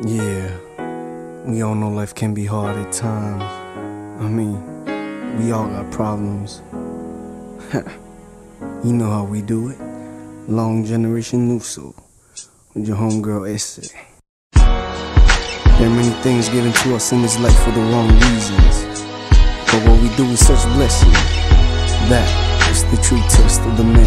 Yeah, we all know life can be hard at times. I mean, we all got problems. You know how we do it. Long Generation Nuso with your homegirl Essay. There are many things given to us in this life for the wrong reasons, but what we do is such blessing. That is the true test of the man.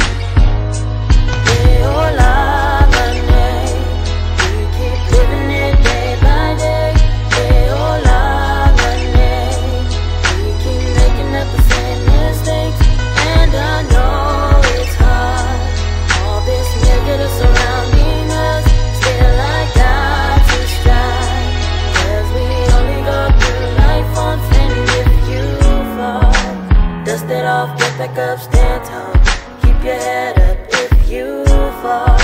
Dust it off, get back up, stand tall. Keep your head up if you fall.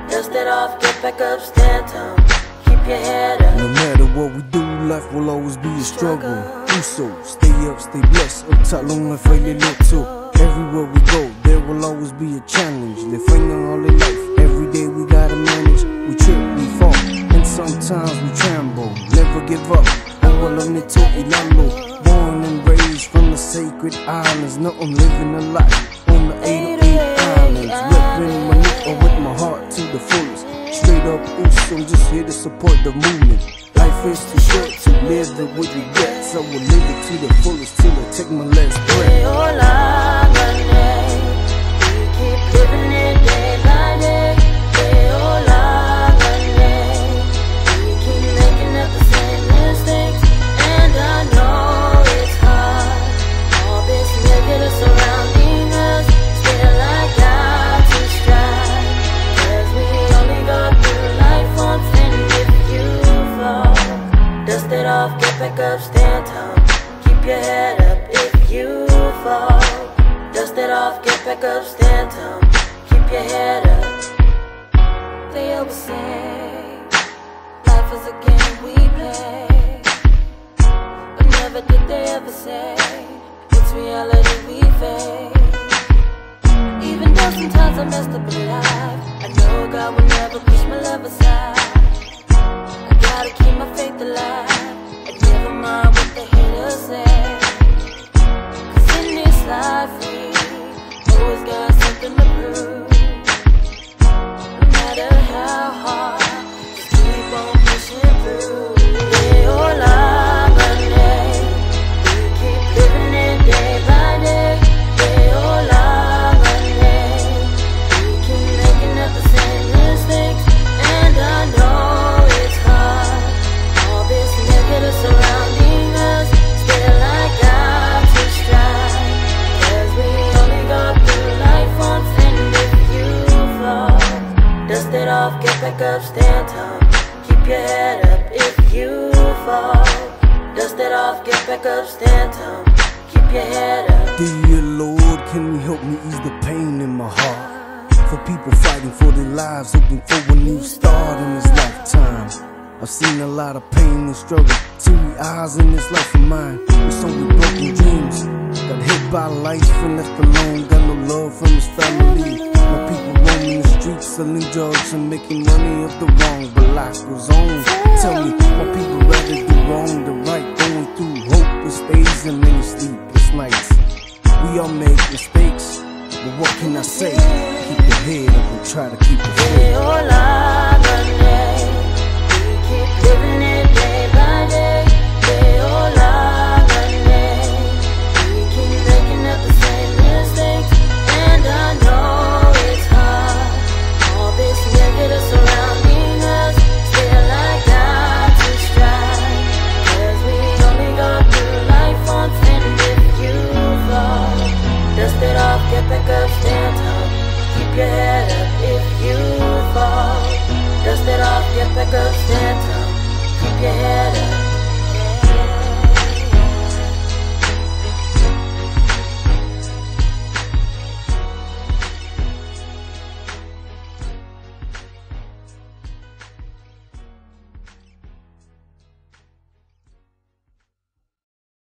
Dust it off, get back up, stand tall. Keep your head up. No matter what we do, life will always be a struggle. Do so, stay up, stay blessed. Up top, long life, really little. Everywhere we go, there will always be a challenge. They're fighting all their life. Every day we gotta manage. We trip, we fall, and sometimes we tremble. Never give up. To Ilalo, born and raised from the sacred islands. No, I'm living a life on the 808 islands. Ripping my neck with my heart to the fullest. Straight up, I'm just here to support the movement. Life is too short to live it with regrets. I will live it to the fullest till I take my last breath. We keep living it day by day. We keep making up the same mistakes. I know it's hard, all this negative surrounding us. Still I got to strive, 'cause we only go through life once. And if you fall, dust it off, get back up, stand tall. Keep your head up if you fall. Dust it off, get back up, stand tall. Keep your head up. They always say life is a game we play. Never did they ever say it's reality we face. Even though sometimes I messed up in life, I know God will never push my love aside. I gotta keep my faith alive and never mind what the haters say. 'Cause in this life we always got something to prove. No matter how hard, just keep on pushing through. Yeah, oh life. Get back up, stand tall. Keep your head up if you fall. Dust it off, get back up, stand tall. Keep your head up. Dear Lord, can you help me ease the pain in my heart? For people fighting for their lives, hoping for a new start in this lifetime. I've seen a lot of pain and struggle. Teary eyes in this life of mine. With some with broken dreams. Got hit by life and left alone. Got no love from his family. My people roaming the streets, selling drugs and making money of the wrong. But life goes on. Tell me, why people rather do wrong than right? Going through hopeless days and many sleepless nights. We all make mistakes, but what can I say? Keep your head up and try to keep it straight.